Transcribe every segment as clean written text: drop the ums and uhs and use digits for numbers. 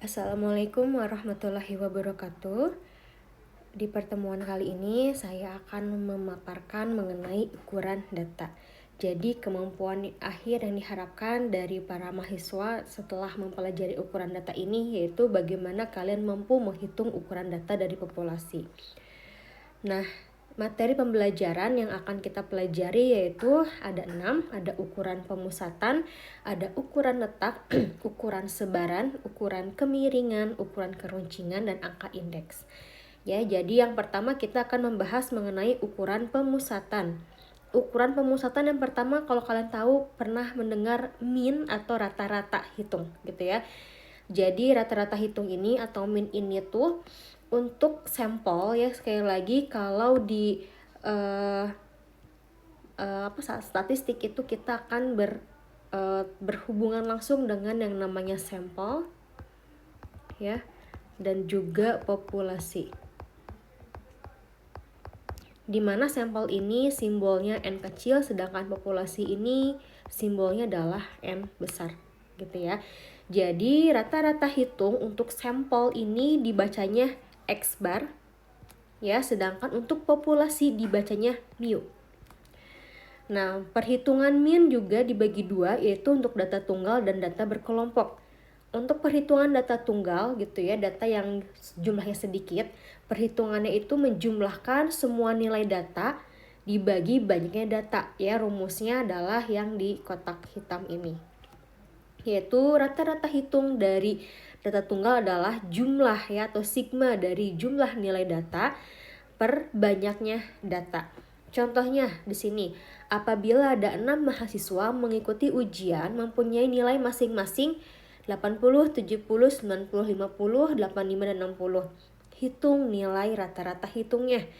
Assalamualaikum warahmatullahi wabarakatuh. Di pertemuan kali ini saya akan memaparkan mengenai ukuran data. Jadi kemampuan akhir yang diharapkan dari para mahasiswa setelah mempelajari ukuran data ini yaitu bagaimana kalian mampu menghitung ukuran data dari populasi. Nah, materi pembelajaran yang akan kita pelajari yaitu ada 6, ada ukuran pemusatan, ada ukuran letak, ukuran sebaran, ukuran kemiringan, ukuran keruncingan, dan angka indeks. Ya, jadi yang pertama kita akan membahas mengenai ukuran pemusatan. Ukuran pemusatan yang pertama, kalau kalian tahu pernah mendengar mean atau rata-rata hitung gitu ya. Jadi rata-rata hitung ini atau mean ini tuh untuk sampel ya, sekali lagi kalau di statistik itu kita akan berhubungan langsung dengan yang namanya sampel ya, dan juga populasi. Dimana sampel ini simbolnya N kecil, sedangkan populasi ini simbolnya adalah N besar gitu ya. Jadi rata-rata hitung untuk sampel ini dibacanya X bar ya, sedangkan untuk populasi dibacanya mu. Nah, perhitungan mean juga dibagi dua, yaitu untuk data tunggal dan data berkelompok. Untuk perhitungan data tunggal gitu ya, data yang jumlahnya sedikit, perhitungannya itu menjumlahkan semua nilai data dibagi banyaknya data ya. Rumusnya adalah yang di kotak hitam ini, yaitu rata-rata hitung dari data tunggal adalah jumlah ya, atau sigma dari jumlah nilai data per banyaknya data. Contohnya di sini, apabila ada 6 mahasiswa mengikuti ujian mempunyai nilai masing-masing 80, 70, 90, 50, 85, dan 60. Hitung nilai rata-rata hitungnya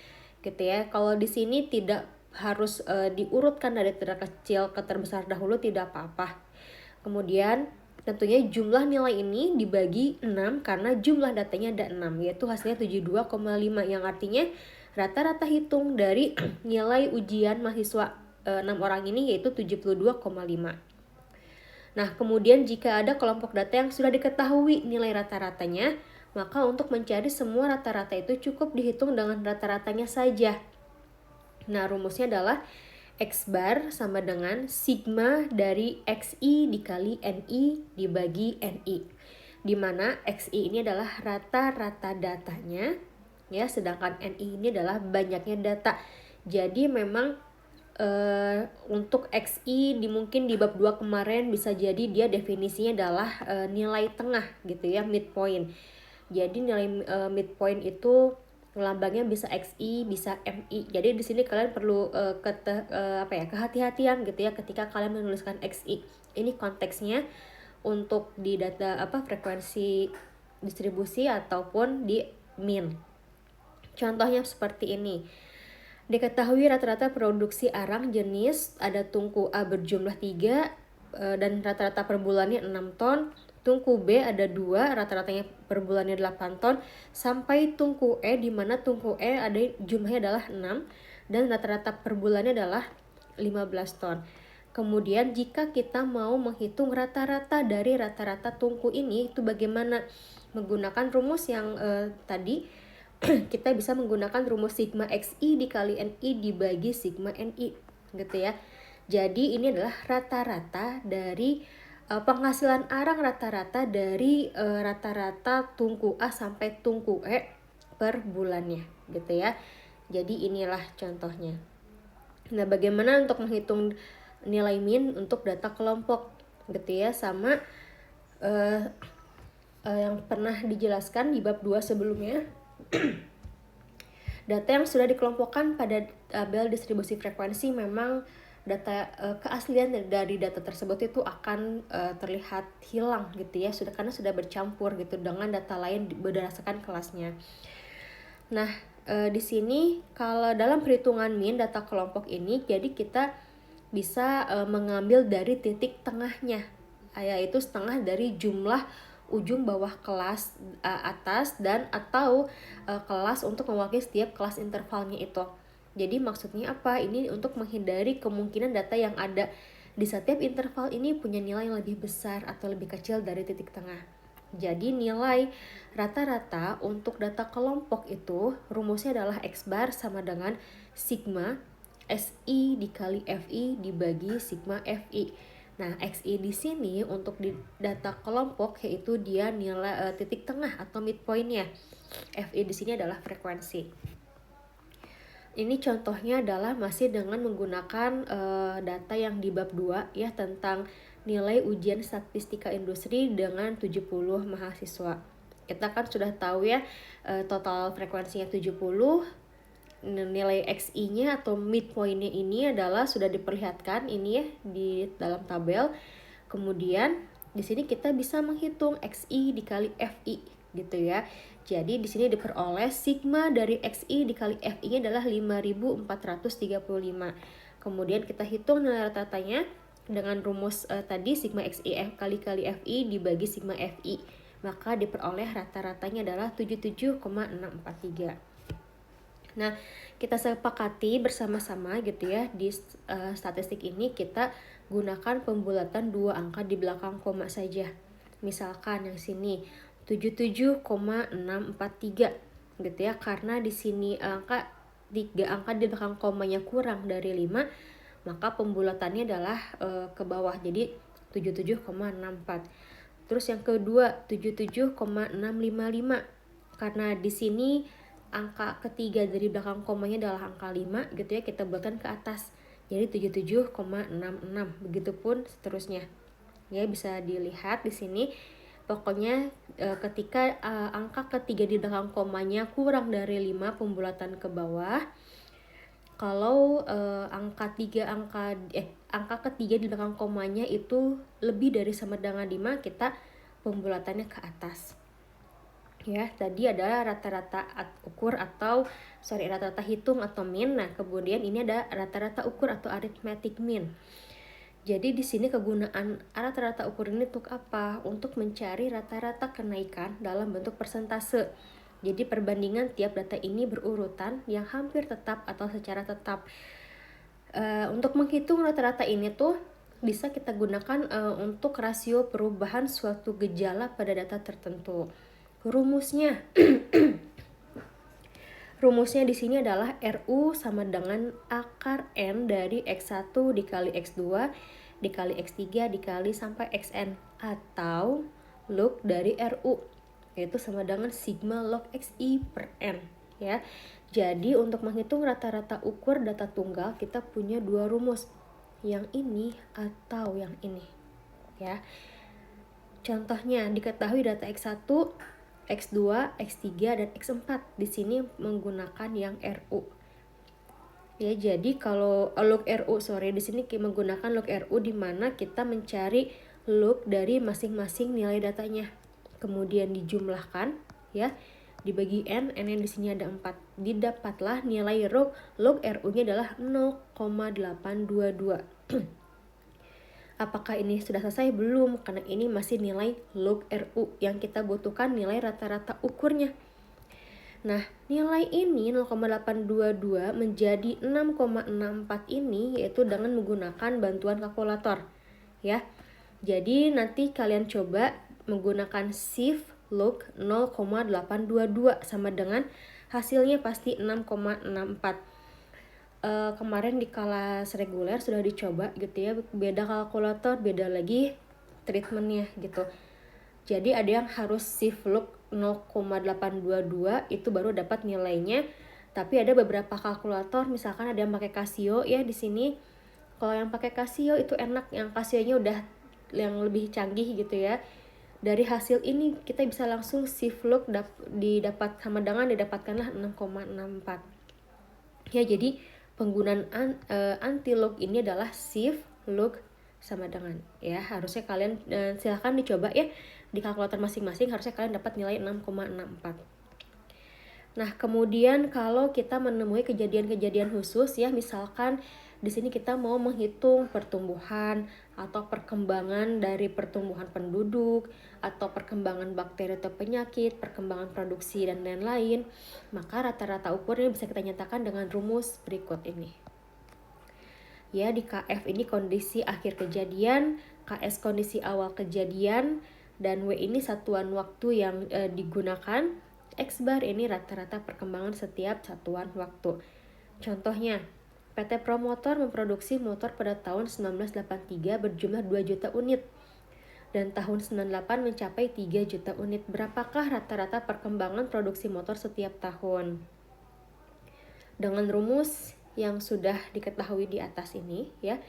gitu ya. Kalau di sini tidak harus diurutkan dari terkecil ke terbesar dahulu, tidak apa-apa. Kemudian tentunya jumlah nilai ini dibagi 6 karena jumlah datanya ada 6, yaitu hasilnya 72,5, yang artinya rata-rata hitung dari nilai ujian mahasiswa 6 orang ini yaitu 72,5. Nah, kemudian jika ada kelompok data yang sudah diketahui nilai rata-ratanya, maka untuk mencari semua rata-rata itu cukup dihitung dengan rata-ratanya saja. Nah, rumusnya adalah X bar sama dengan sigma dari XI dikali NI dibagi NI, di mana XI ini adalah rata-rata datanya ya, sedangkan NI ini adalah banyaknya data. Jadi memang untuk XI mungkin di bab 2 kemarin bisa jadi dia definisinya adalah nilai tengah gitu ya, midpoint. Jadi nilai midpoint itu lambangnya bisa XI, bisa MI. Jadi di sini kalian perlu kehati-hatian gitu ya ketika kalian menuliskan XI. Ini konteksnya untuk di data frekuensi distribusi ataupun di mean. Contohnya seperti ini. Diketahui rata-rata produksi arang jenis ada tungku A berjumlah 3 dan rata-rata per bulannya 6 ton. Tungku B ada 2, rata-ratanya per bulannya 8 ton, sampai tungku E, di mana tungku E ada jumlahnya adalah 6 dan rata-rata per bulannya adalah 15 ton. Kemudian jika kita mau menghitung rata-rata dari rata-rata tungku ini, itu bagaimana? Menggunakan rumus yang tadi, kita bisa menggunakan rumus sigma XI dikali NI dibagi sigma NI gitu ya. Jadi ini adalah rata-rata dari penghasilan arang rata-rata dari rata-rata tungku A sampai tungku E per bulannya gitu ya. Jadi inilah contohnya. Nah, bagaimana untuk menghitung nilai mean untuk data kelompok gitu ya, sama yang pernah dijelaskan di bab 2 sebelumnya. Data yang sudah dikelompokkan pada tabel distribusi frekuensi, memang data keaslian dari data tersebut itu akan terlihat hilang gitu ya, karena sudah bercampur gitu dengan data lain berdasarkan kelasnya. Nah, di sini kalau dalam perhitungan mean data kelompok ini, jadi kita bisa mengambil dari titik tengahnya, yaitu setengah dari jumlah ujung bawah kelas atas dan atau kelas untuk mewakili setiap kelas intervalnya itu. Jadi maksudnya apa? Ini untuk menghindari kemungkinan data yang ada di setiap interval ini punya nilai yang lebih besar atau lebih kecil dari titik tengah. Jadi nilai rata-rata untuk data kelompok itu rumusnya adalah X bar sama dengan sigma SI dikali FI dibagi sigma FI. Nah, XI di sini untuk di data kelompok yaitu dia nilai titik tengah atau midpointnya. FI di sini adalah frekuensi. Ini contohnya adalah masih dengan menggunakan data yang di bab 2 ya, tentang nilai ujian statistika industri dengan 70 mahasiswa. Kita kan sudah tahu ya, total frekuensinya 70, nilai XI-nya atau midpoint-nya ini adalah sudah diperlihatkan ini ya di dalam tabel. Kemudian di sini kita bisa menghitung XI dikali FI gitu ya. Jadi di sini diperoleh sigma dari XI dikali FI-nya adalah 5435. Kemudian kita hitung nilai rata-ratanya dengan rumus tadi sigma XI kali FI dibagi sigma FI. Maka diperoleh rata-ratanya adalah 77,643. Nah, kita sepakati bersama-sama gitu ya, di statistik ini kita gunakan pembulatan dua angka di belakang koma saja. Misalkan yang sini 77,643 gitu ya, karena di sini angka 3 angka di belakang komanya kurang dari 5, maka pembulatannya adalah ke bawah, jadi 77,64. Terus yang kedua 77,655, karena di sini angka ketiga dari belakang komanya adalah angka 5 gitu ya, kita buatkan ke atas, jadi 77,66. Begitupun seterusnya ya, bisa dilihat di sini. Pokoknya ketika angka ketiga di belakang komanya kurang dari 5, pembulatan ke bawah. Kalau angka ketiga di belakang komanya itu lebih dari sama dengan 5, kita pembulatannya ke atas. Ya, tadi adalah rata-rata ukur atau rata-rata hitung atau mean. Nah, kemudian ini ada rata-rata ukur atau arithmetic mean. Jadi di sini kegunaan rata-rata ukur ini untuk apa? Untuk mencari rata-rata kenaikan dalam bentuk persentase. Jadi perbandingan tiap data ini berurutan yang hampir tetap atau secara tetap. Untuk menghitung rata-rata ini tuh bisa kita gunakan untuk rasio perubahan suatu gejala pada data tertentu. Rumusnya di sini adalah RU sama dengan akar N dari X1 dikali X2 dikali X3 dikali sampai Xn, atau log dari RU, yaitu sama dengan sigma log XI per N ya. Jadi untuk menghitung rata-rata ukur data tunggal kita punya dua rumus, yang ini atau yang ini ya. Contohnya diketahui data X1, X2, X3, dan X4 di sini menggunakan yang RU. Ya, jadi kalau log RU di sini menggunakan log RU di mana kita mencari log dari masing-masing nilai datanya. Kemudian dijumlahkan ya, dibagi n yang di sini ada 4. Didapatlah nilai log RU-nya adalah 0,822. Apakah ini sudah selesai? Belum, karena ini masih nilai log RU yang kita butuhkan nilai rata-rata ukurnya. Nah, nilai ini 0,822 menjadi 6,64 ini yaitu dengan menggunakan bantuan kalkulator ya. Jadi nanti kalian coba menggunakan shift log 0,822 sama dengan hasilnya pasti 6,64. Kemarin di kelas reguler sudah dicoba gitu ya, beda kalkulator, beda lagi treatmentnya gitu. Jadi ada yang harus shift log 0,822 itu baru dapat nilainya. Tapi ada beberapa kalkulator, misalkan ada yang pakai Casio ya di sini. Kalau yang pakai Casio itu enak, yang Casio-nya udah yang lebih canggih gitu ya. Dari hasil ini kita bisa langsung shift log didapat sama dengan didapatkanlah 6,64. Ya, jadi penggunaan anti log ini adalah shift log sama dengan ya. Harusnya kalian silahkan dicoba ya di kalkulator masing-masing, harusnya kalian dapat nilai 6,64. Nah, kemudian kalau kita menemui kejadian-kejadian khusus ya, misalkan di sini kita mau menghitung pertumbuhan atau perkembangan dari pertumbuhan penduduk atau perkembangan bakteri atau penyakit, perkembangan produksi dan lain-lain, maka rata-rata ukurnya bisa kita nyatakan dengan rumus berikut ini. Ya, di KF ini kondisi akhir kejadian, KS kondisi awal kejadian, dan W ini satuan waktu yang digunakan. X bar ini rata-rata perkembangan setiap satuan waktu. Contohnya, PT Promotor memproduksi motor pada tahun 1983 berjumlah 2 juta unit dan tahun 98 mencapai 3 juta unit. Berapakah rata-rata perkembangan produksi motor setiap tahun? Dengan rumus yang sudah diketahui di atas ini ya,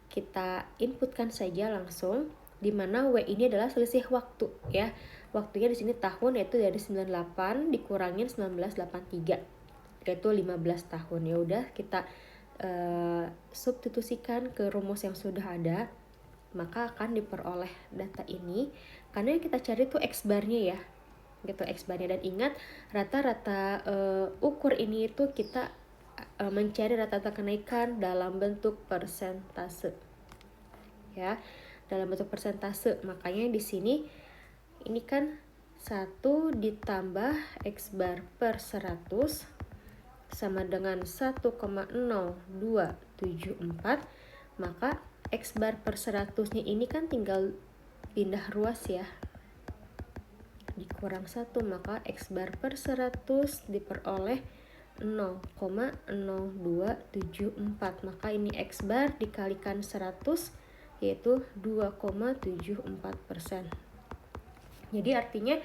kita inputkan saja langsung, di mana W ini adalah selisih waktu ya. Waktunya di sini tahun, yaitu dari 98 dikurangin 1983, yaitu 15 tahun. Ya udah, kita substitusikan ke rumus yang sudah ada, maka akan diperoleh data ini. Karena yang kita cari tuh X barnya ya, gitu, X barnya. Dan ingat, rata-rata ukur ini itu kita mencari rata-rata kenaikan dalam bentuk persentase ya, dalam bentuk persentase. Makanya di sini ini kan 1 ditambah X bar per 100 sama dengan 1,0274, maka X bar per 100-nya ini kan tinggal pindah ruas ya, dikurang 1, maka X bar per 100 diperoleh 0,0274. Maka ini X bar dikalikan 100, yaitu 2,74%. Jadi artinya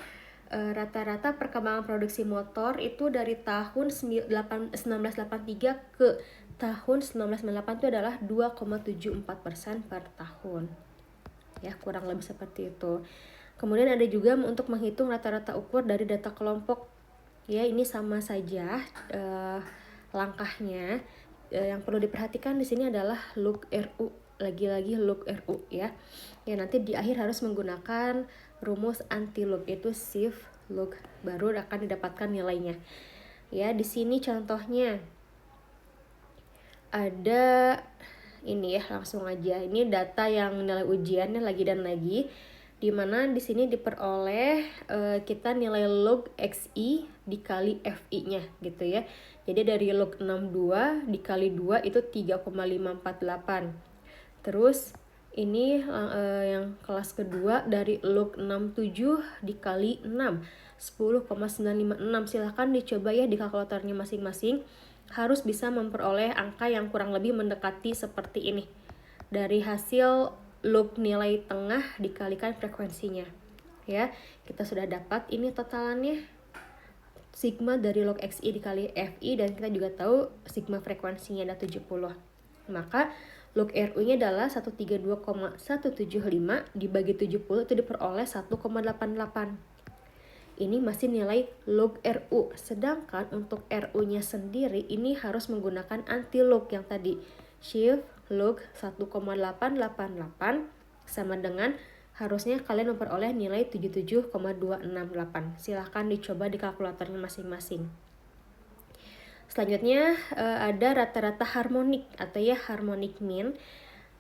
rata-rata perkembangan produksi motor itu dari tahun 1983 ke tahun 1998 itu adalah 2,74% per tahun. Ya, kurang lebih seperti itu. Kemudian ada juga untuk menghitung rata-rata ukur dari data kelompok. Ya, ini sama saja langkahnya. Yang perlu diperhatikan di sini adalah log RU. Lagi-lagi log RU ya. Ya, nanti di akhir harus menggunakan rumus anti log, itu shift log, baru akan didapatkan nilainya. Ya, di sini contohnya ada ini ya, langsung aja. Ini data yang nilai ujiannya lagi dan lagi, dimana di sini diperoleh kita nilai log XI dikali FI-nya gitu ya. Jadi dari log 62 dikali 2 itu 3,548. Terus ini yang kelas kedua dari log 67 dikali 6, 10,956. Silahkan dicoba ya di kalkulatornya masing-masing. Harus bisa memperoleh angka yang kurang lebih mendekati seperti ini. Dari hasil log nilai tengah dikalikan frekuensinya. Ya, kita sudah dapat ini totalannya. Sigma dari log XI dikali FI, dan kita juga tahu sigma frekuensinya ada 70. Maka log RU-nya adalah 132,175 dibagi 70 itu diperoleh 1,88. Ini masih nilai log RU. Sedangkan untuk RU-nya sendiri ini harus menggunakan anti log yang tadi. Shift log 1,888 sama dengan, harusnya kalian memperoleh nilai 77,268. Silahkan dicoba di kalkulatornya masing-masing. Selanjutnya ada rata-rata harmonik atau ya harmonic mean.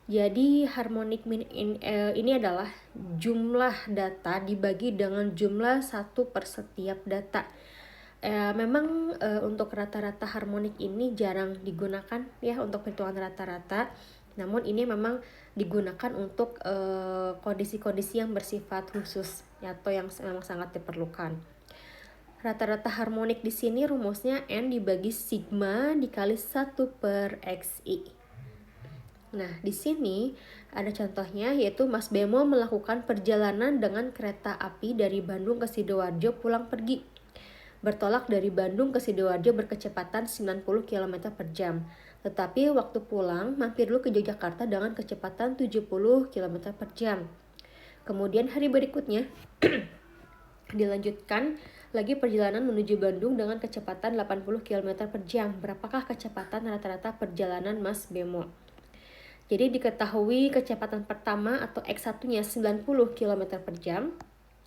Jadi harmonic mean ini adalah jumlah data dibagi dengan jumlah 1 per setiap data. Memang untuk rata-rata harmonik ini jarang digunakan ya untuk perhitungan rata-rata. Namun ini memang digunakan untuk kondisi-kondisi yang bersifat khusus atau yang memang sangat diperlukan. Rata-rata harmonik di sini rumusnya N dibagi sigma dikali 1 per XI. Nah, di sini ada contohnya, yaitu Mas Bemo melakukan perjalanan dengan kereta api dari Bandung ke Sidoarjo pulang pergi. Bertolak dari Bandung ke Sidoarjo berkecepatan 90 km per jam. Tetapi waktu pulang mampir dulu ke Yogyakarta dengan kecepatan 70 km per jam. Kemudian hari berikutnya dilanjutkan lagi perjalanan menuju Bandung dengan kecepatan 80 km per jam. Berapakah kecepatan rata-rata perjalanan Mas Bemo? Jadi diketahui kecepatan pertama atau X1-nya 90 km per jam.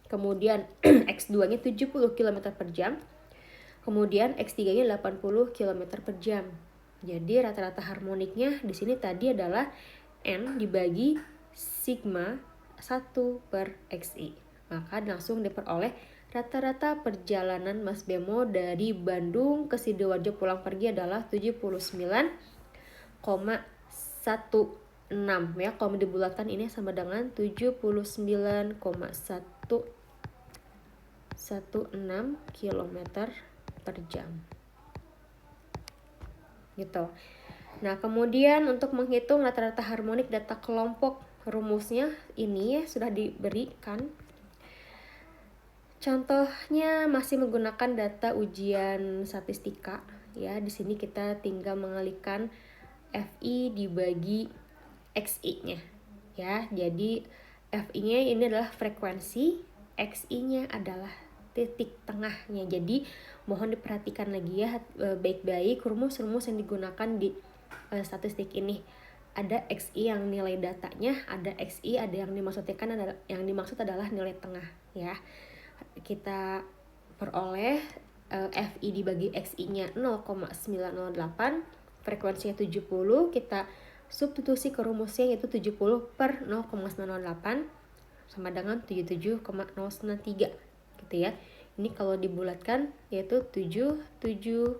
Kemudian X2-nya 70 km per jam. Kemudian X3-nya 80 km per jam. Jadi rata-rata harmoniknya di sini tadi adalah N dibagi sigma 1 per XI. Maka langsung diperoleh rata-rata perjalanan Mas Bemo dari Bandung ke Sidoarjo pulang pergi adalah 79,16 ya. Kalau dibulatkan ini sama dengan 79,16 km per jam. Gitu. Nah, kemudian untuk menghitung rata-rata harmonik data kelompok, rumusnya ini ya sudah diberikan. Contohnya masih menggunakan data ujian statistika ya. Di sini kita tinggal mengalihkan FI dibagi XI-nya ya. Jadi FI-nya ini adalah frekuensi, XI-nya adalah titik tengahnya. Jadi mohon diperhatikan lagi ya baik-baik rumus-rumus yang digunakan di statistik ini. Ada XI yang nilai datanya, ada XI ada yang dimaksud adalah nilai tengah ya. Kita peroleh FI dibagi XI-nya 0,908, frekuensinya 70, kita substitusi ke rumusnya yaitu 70 per 0,908 sama dengan 77,093 gitu ya. Ini kalau dibulatkan yaitu 77,09.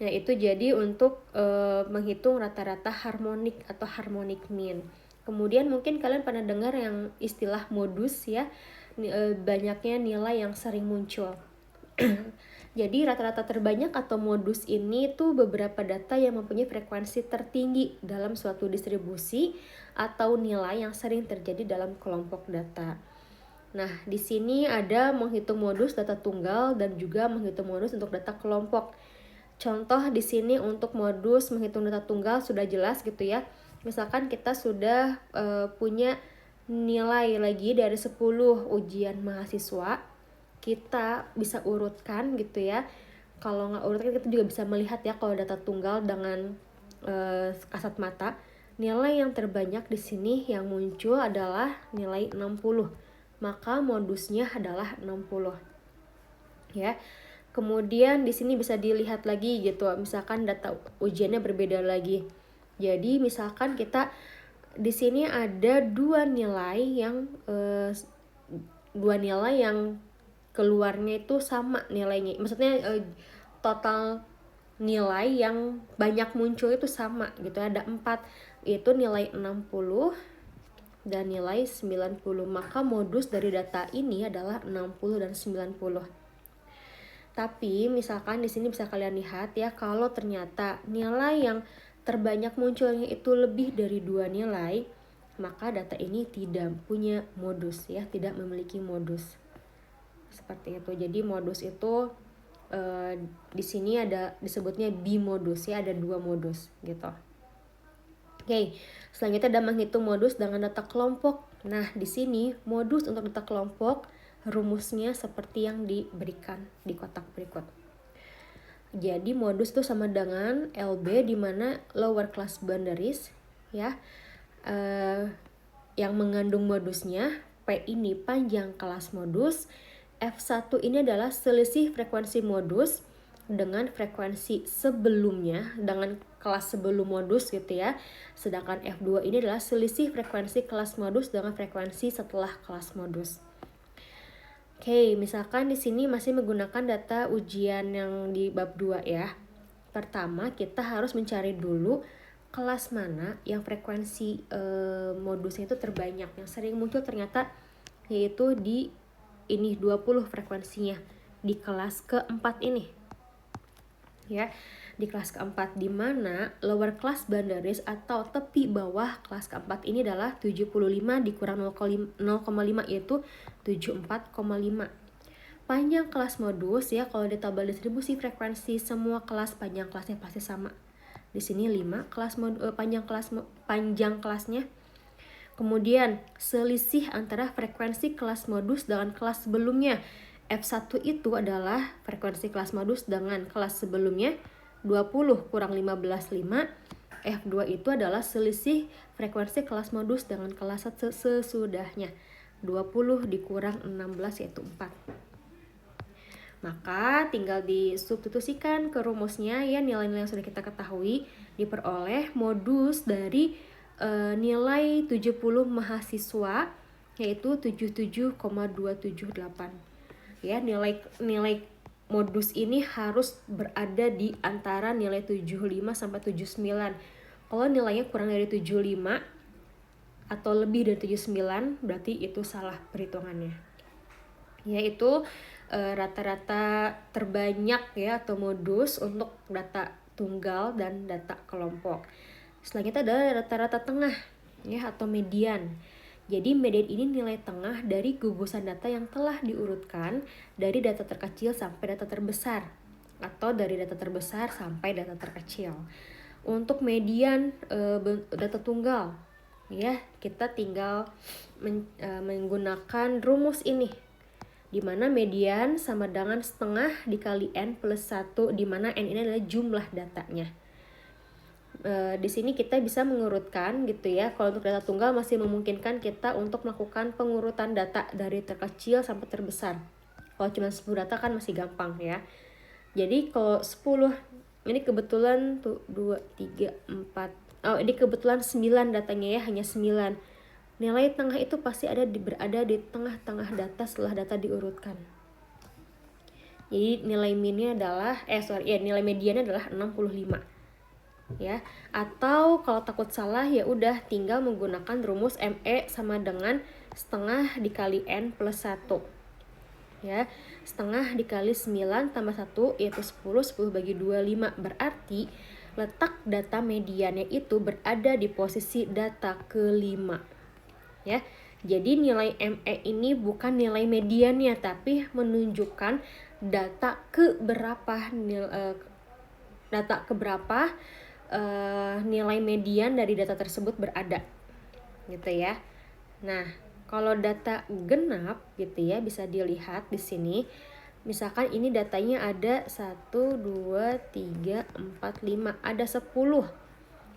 Nah, itu jadi untuk menghitung rata-rata harmonik atau harmonic mean. Kemudian mungkin kalian pernah dengar yang istilah modus ya, banyaknya nilai yang sering muncul. Jadi rata-rata terbanyak atau modus ini tuh beberapa data yang mempunyai frekuensi tertinggi dalam suatu distribusi atau nilai yang sering terjadi dalam kelompok data. Nah, di sini ada menghitung modus data tunggal dan juga menghitung modus untuk data kelompok. Contoh di sini untuk modus menghitung data tunggal sudah jelas gitu ya. Misalkan kita sudah punya nilai lagi dari 10 ujian mahasiswa, kita bisa urutkan gitu ya. Kalau nggak urutkan kita juga bisa melihat ya kalau data tunggal dengan kasat mata. Nilai yang terbanyak di sini yang muncul adalah nilai 60. Maka modusnya adalah 60. Ya. Kemudian di sini bisa dilihat lagi gitu, misalkan data ujiannya berbeda lagi. Jadi misalkan kita di sini ada dua nilai yang keluarnya itu sama nilainya. Maksudnya total nilai yang banyak muncul itu sama gitu. Ada 4, yaitu nilai 60 dan nilai 90. Maka modus dari data ini adalah 60 dan 90. Tapi misalkan di sini bisa kalian lihat ya, kalau ternyata nilai yang terbanyak munculnya itu lebih dari 2 nilai, maka data ini tidak punya modus ya, tidak memiliki modus. Seperti itu. Jadi modus itu di sini ada disebutnya bimodus ya, ada 2 modus gitu. Oke, selanjutnya ada menghitung modus dengan data kelompok. Nah, di sini modus untuk data kelompok rumusnya seperti yang diberikan di kotak berikut. Jadi modus itu sama dengan LB di mana lower class boundaries ya, yang mengandung modusnya. P ini panjang kelas modus. F1 ini adalah selisih frekuensi modus dengan frekuensi sebelumnya, dengan kelas sebelum modus gitu ya. Sedangkan F2 ini adalah selisih frekuensi kelas modus dengan frekuensi setelah kelas modus. Oke, misalkan di sini masih menggunakan data ujian yang di bab 2 ya. Pertama, kita harus mencari dulu kelas mana yang frekuensi modusnya itu terbanyak, yang sering muncul ternyata yaitu di ini 20 frekuensinya di kelas keempat ini. Ya, di kelas keempat, di mana lower class boundaries atau tepi bawah kelas keempat ini adalah 75 dikurang 0,5 yaitu 74,5. Panjang kelas modus ya, kalau di tabel distribusi frekuensi semua kelas panjang kelasnya pasti sama. Di sini 5 kelas panjang kelasnya. Kemudian selisih antara frekuensi kelas modus dengan kelas sebelumnya. F1 itu adalah frekuensi kelas modus dengan kelas sebelumnya 20 kurang 15, 5. F2 itu adalah selisih frekuensi kelas modus dengan kelas sesudahnya 20 dikurang 16 yaitu 4. Maka tinggal disubstitusikan ke rumusnya ya, nilai-nilai yang sudah kita ketahui diperoleh modus dari nilai 70 mahasiswa yaitu 77,278. Ya, nilai modus ini harus berada di antara nilai 75 sampai 79. Kalau nilainya kurang dari 75 atau lebih dari 79, berarti itu salah perhitungannya. Yaitu rata-rata terbanyak ya atau modus untuk data tunggal dan data kelompok. Selanjutnya adalah rata-rata tengah ya atau median. Jadi median ini nilai tengah dari gugusan data yang telah diurutkan dari data terkecil sampai data terbesar atau dari data terbesar sampai data terkecil. Untuk median data tunggal ya, kita tinggal menggunakan rumus ini, di mana median sama dengan setengah dikali n plus 1, di mana n ini adalah jumlah datanya. Di sini kita bisa mengurutkan gitu ya. Kalau untuk data tunggal masih memungkinkan kita untuk melakukan pengurutan data dari terkecil sampai terbesar. Kalau cuma 10 data kan masih gampang ya. Jadi kalau 10 ini kebetulan tuh 2 3 4. Ini kebetulan 9 datanya ya, hanya 9. Nilai tengah itu pasti berada di tengah-tengah data setelah data diurutkan. Jadi nilai minnya adalah nilai mediannya adalah 65. Ya, atau kalau takut salah ya udah tinggal menggunakan rumus ME sama dengan setengah dikali n plus 1. Ya, setengah dikali 9 tambah 1 yaitu 10, 10 bagi 2, 5. Berarti letak data mediannya itu berada di posisi data kelima. Ya, jadi nilai ME ini bukan nilai mediannya, tapi menunjukkan data keberapa nilai median dari data tersebut berada gitu ya. Nah, kalau data genap gitu ya, bisa dilihat di sini. Misalkan ini datanya ada 1 2 3 4 5, ada 10.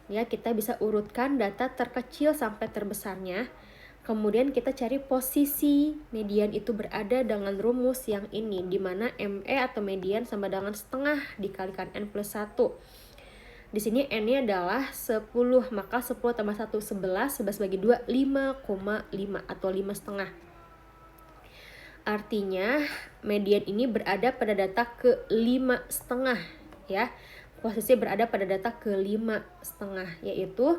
Ya, kita bisa urutkan data terkecil sampai terbesarnya. Kemudian kita cari posisi median itu berada dengan rumus yang ini, di mana ME atau median sama dengan setengah dikalikan n plus 1. Di sini n-nya adalah 10, maka 10 tambah 1, 11, 11 bagi 2, 5,5 atau 5,5. Artinya median ini berada pada data ke-5,5 ya. Posisi berada pada data ke-5,5, yaitu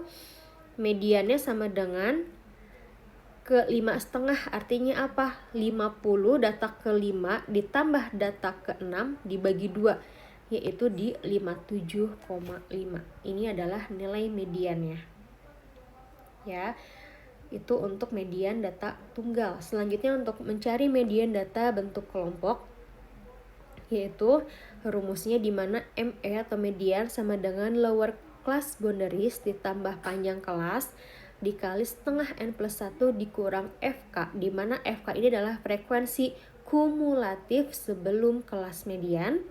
mediannya sama dengan ke-5,5. Artinya apa? 50 data ke-5 ditambah data ke-6 dibagi 2, yaitu di 57,5. Ini adalah nilai mediannya. Ya, itu untuk median data tunggal. Selanjutnya untuk mencari median data bentuk kelompok, yaitu rumusnya di mana ME atau median sama dengan lower class boundaries ditambah panjang kelas dikali setengah n plus 1 dikurang FK, di mana FK ini adalah frekuensi kumulatif sebelum kelas median,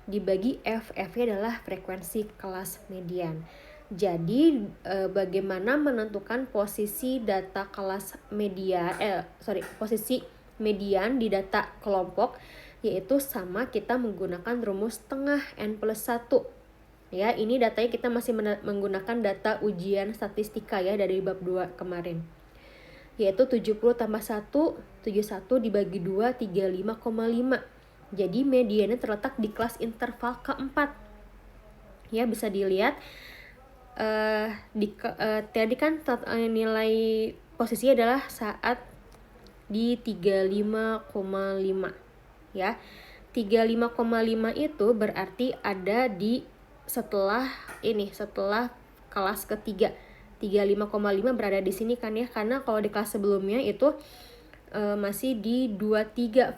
dibagi F-nya adalah frekuensi kelas median. Jadi bagaimana menentukan posisi data kelas posisi median di data kelompok, yaitu sama kita menggunakan rumus setengah n plus 1. Ya, ini datanya kita masih menggunakan data ujian statistika ya dari bab 2 kemarin. Yaitu 70 tambah 1, 71 dibagi 2, 35,5. Jadi mediannya terletak di kelas interval keempat. Ya, bisa dilihat tadi kan nilai posisinya adalah saat di 35,5 ya. 35,5 itu berarti ada di setelah kelas ketiga. 35,5 berada di sini kan ya, karena kalau di kelas sebelumnya itu masih di 23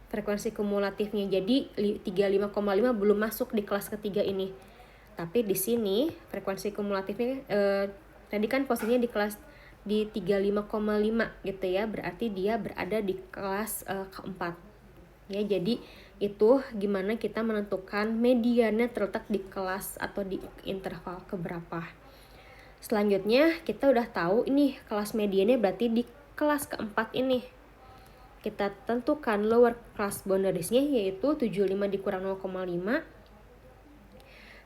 frekuensi kumulatifnya. Jadi 35,5 belum masuk di kelas ketiga ini. Tapi di sini frekuensi kumulatifnya tadi kan posisinya di 35,5 gitu ya. Berarti dia berada di kelas keempat. Ya, jadi itu gimana kita menentukan mediannya terletak di kelas atau di interval keberapa. Selanjutnya kita udah tahu ini kelas mediannya berarti di kelas keempat ini. Kita tentukan lower class boundariesnya, yaitu 75 dikurang 0,5,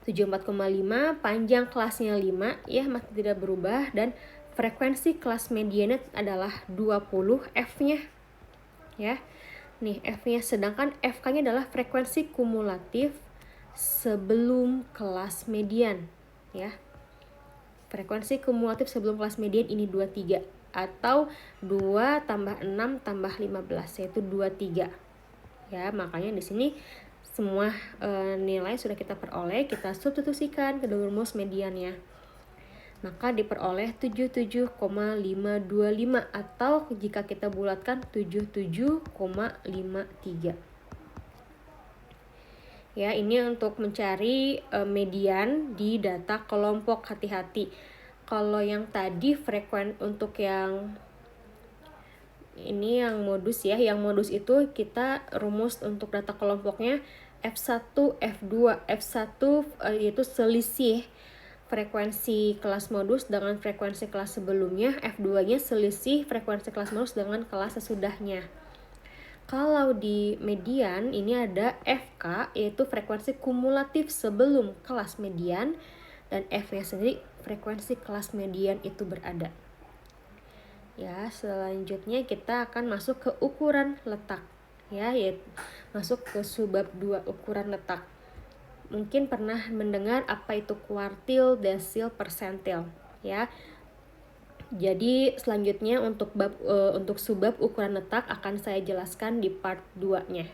74,5, panjang kelasnya 5 ya, masih tidak berubah, dan frekuensi kelas mediannya adalah 20 F-nya ya. Nih F-nya, sedangkan FK-nya adalah frekuensi kumulatif sebelum kelas median ya. Frekuensi kumulatif sebelum kelas median ini 23 atau 2 tambah 6 tambah 15 yaitu 23. Ya, makanya di sini semua nilai sudah kita peroleh, kita substitusikan ke rumus mediannya. Maka diperoleh 77,525 atau jika kita bulatkan 77,53. Ya, ini untuk mencari median di data kelompok. Hati-hati. Kalau yang tadi untuk yang ini yang modus ya, yang modus itu kita rumus untuk data kelompoknya F1, F2, F1 yaitu selisih frekuensi kelas modus dengan frekuensi kelas sebelumnya, F2-nya selisih frekuensi kelas modus dengan kelas sesudahnya. Kalau di median ini ada FK yaitu frekuensi kumulatif sebelum kelas median dan F-nya sendiri frekuensi kelas median itu berada. Ya, selanjutnya kita akan masuk ke ukuran letak. Ya, yaitu masuk ke subbab 2 ukuran letak. Mungkin pernah mendengar apa itu kuartil, desil, persentil, ya. Jadi selanjutnya untuk subbab ukuran letak akan saya jelaskan di part 2-nya.